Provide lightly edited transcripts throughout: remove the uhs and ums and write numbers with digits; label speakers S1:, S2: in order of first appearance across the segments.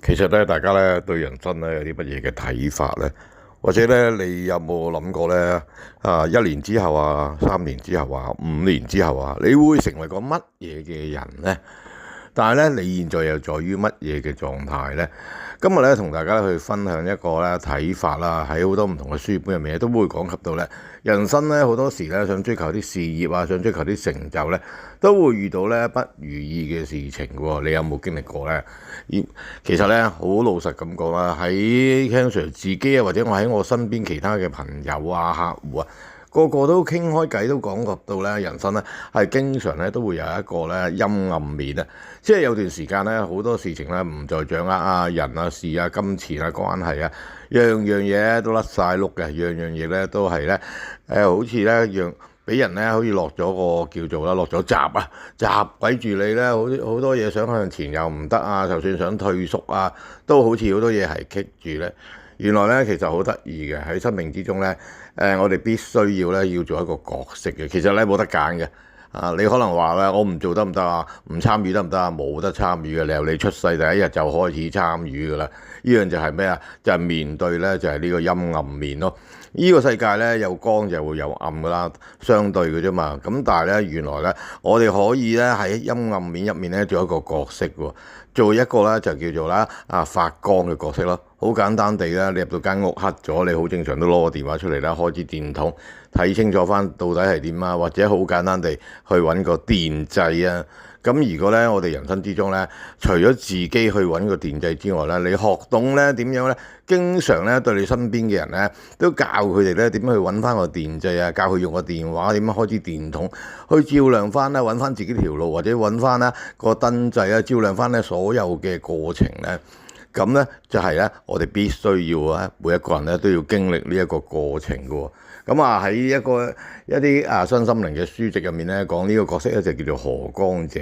S1: 其實咧，大家咧對人生咧有啲乜嘢嘅睇法咧？或者咧，你有冇諗過咧？1年之後啊，3年之後啊，5年之後啊，你會成為個乜嘢嘅人咧？但係咧，你現在又在於乜嘢嘅狀態咧？今日咧，同大家去分享一個咧睇法啦，喺好多唔同嘅書本入面都會講及到咧，人生咧好多時咧想追求啲事業啊，想追求啲成就咧，都會遇到咧不如意嘅事情喎。你有冇經歷過咧？其實咧，好老實咁講啦，喺 Ken Sir 自己啊，或者我喺我身邊其他嘅朋友啊、客戶啊，個個都傾開偈，都講及到咧，人生咧係經常咧都會有一個咧陰暗面啊，即係有段時間咧好多事情咧唔再掌握啊，人啊、事啊、金錢啊、關係啊，樣樣嘢都甩晒碌嘅，樣樣嘢咧都係咧好似咧俾人咧好似落咗個叫做啦，落咗閘啊，閘鬼住你咧，好多嘢想向前又唔得啊，就算想退縮啊，都好似好多嘢係棘住咧。原來咧其實好得意嘅，喺生命之中咧，我哋必須要做一個角色嘅。其實咧冇得揀嘅。你可能話咧，我唔做得唔得啊？唔參與得唔得啊？冇得參與嘅，由你出世第一日就開始參與噶啦。呢樣就係咩啊？就係面對咧，就係呢個陰暗面咯。呢個世界咧有光就會有暗噶啦，相對嘅啫嘛。咁但係咧，原來咧，我哋可以咧喺陰暗面入面咧做一個角色喎，做一個咧就叫做啦發光嘅角色咯。好簡單地咧，你入到間屋黑咗，你好正常都攞個電話出嚟啦，開支電筒睇清楚翻到底係點啊，或者好簡單地去揾個電掣啊。咁如果咧，我哋人生之中咧，除咗自己去揾個電掣之外咧，你學懂咧點樣咧，經常咧對你身邊嘅人咧，都教佢哋咧點樣去揾翻個電掣啊，教佢用個電話點樣開支電筒，去照亮翻咧，揾翻自己條路，或者揾翻咧個燈掣啊，照亮翻咧所有嘅過程咧。咁咧就係咧，我哋必須要啊，每一個人咧都要經歷呢一個過程嘅喎。咁喺一啲身心靈嘅書籍入面咧，講呢個角色咧就叫做河光者。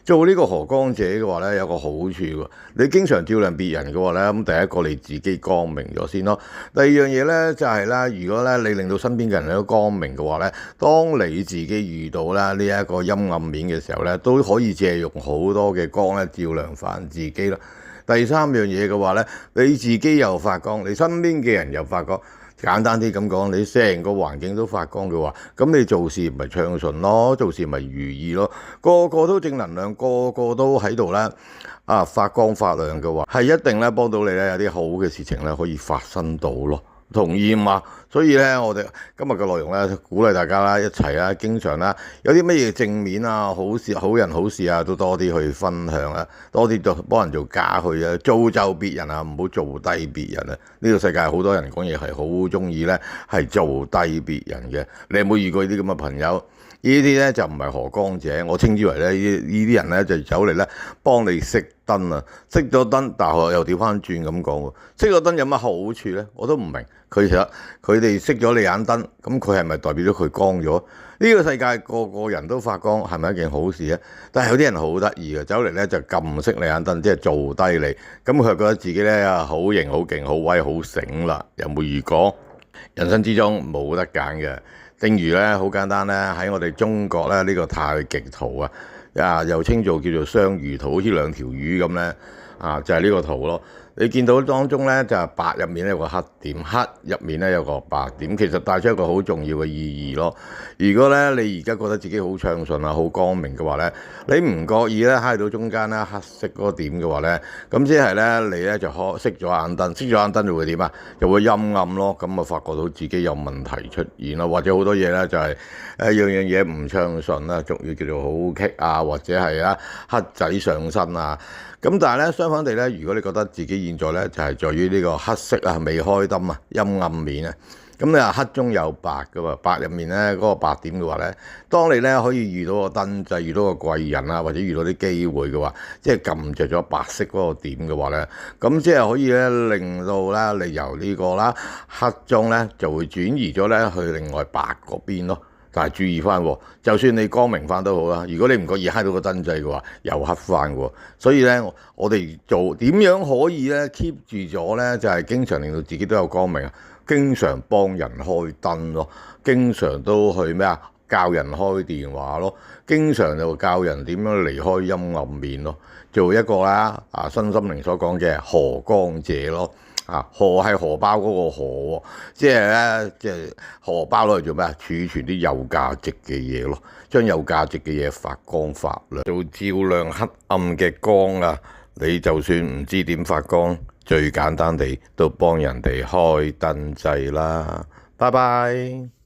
S1: 做呢個河光者嘅話咧，有個好處喎，你經常照亮別人嘅話咧，咁第一個你自己光明咗先咯。第二樣嘢咧就係啦，如果咧你令到身邊嘅人都光明嘅話咧，當你自己遇到啦呢一個陰暗面嘅時候咧，都可以借用好多嘅光咧照亮翻自己啦。第三樣嘢嘅話咧，你自己又發光，你身邊嘅人又發光。簡單啲咁講，你成個環境都發光嘅話，咁你做事咪暢順咯，做事咪如意咯。個個都正能量，個個都喺度咧發光發亮嘅話，係一定咧幫到你咧，有啲好嘅事情咧可以發生到咯。同意嘛？所以咧，我哋今日嘅內容咧，鼓勵大家啦，一齊啦，經常啦，有啲乜嘢正面啊、好事、好人好事啊，都多啲去分享啊，多啲做幫人做家去啊，造就別人啊，唔好做低別人啊。呢個世界好多人講嘢係好中意咧，係做低別人嘅。你有冇遇過呢啲咁嘅朋友？呢啲咧就唔係河光者，我稱之為咧呢啲人咧就走嚟咧幫你熄燈啊，熄咗燈，但係又調翻轉咁講喎，熄咗燈有乜好處咧？我都唔明。其實佢哋熄咗你眼燈，咁佢係咪代表咗佢光咗？呢個世界個個人都發光，係咪一件好事啊？但係有啲人好得意嘅，走嚟咧就撳熄你眼燈，即係做低你，咁佢覺得自己咧好型、好勁、好威、好醒啦。有冇遇過？人生之中冇得揀嘅。正如咧，好簡單咧，喺我哋中國咧呢個太極圖啊，又稱做叫做雙魚圖，好似兩條魚咁咧，就係呢個圖咯。你見到當中咧就係白入面咧有個黑點，黑入面咧有個白點，其實帶出一個好重要嘅意義咯。如果咧你而家覺得自己好暢順啊、好光明嘅話咧，你唔覺意咧揩到中間咧黑色嗰個點嘅話咧，咁即係咧你咧就熄咗眼燈，熄咗眼燈就會點啊？就會陰暗咯，咁啊發覺到自己有問題出現咯，或者好多嘢咧就係樣樣嘢唔暢順啦，俗語叫做好棘啊，或者係黑仔上身啊。咁但係咧，相反地咧，如果你覺得自己現在咧就係在於呢個黑色啊、未開燈啊、陰暗面啊，咁你話黑中有白噶嘛？白入面咧嗰個白點嘅話咧，當你咧可以遇到個燈掣、遇到個貴人啊，或者遇到啲機會嘅話，即係撳着咗白色嗰個點嘅話咧，咁即係可以咧令到咧你由呢個啦黑中咧就會轉移咗咧去另外白嗰邊咯。但係注意翻，就算你光明翻都好啦。如果你唔覺意揩到個燈掣嘅話，又黑翻喎。所以咧，我哋做點樣可以咧 keep 住咗咧，就係經常令到自己都有光明啊。經常幫人開燈咯，經常都去咩啊？教人開電話咯，經常就教人點樣離開陰暗面咯，做一個啦身心靈所講嘅荷光者咯。荷係荷包嗰個荷喎，即係咧，即係荷包攞嚟做咩啊？儲存啲有價值嘅嘢咯，將有價值嘅嘢發光發亮，做照亮黑暗嘅光啊！你就算唔知點發光，最簡單地都幫人哋開燈掣啦。拜拜。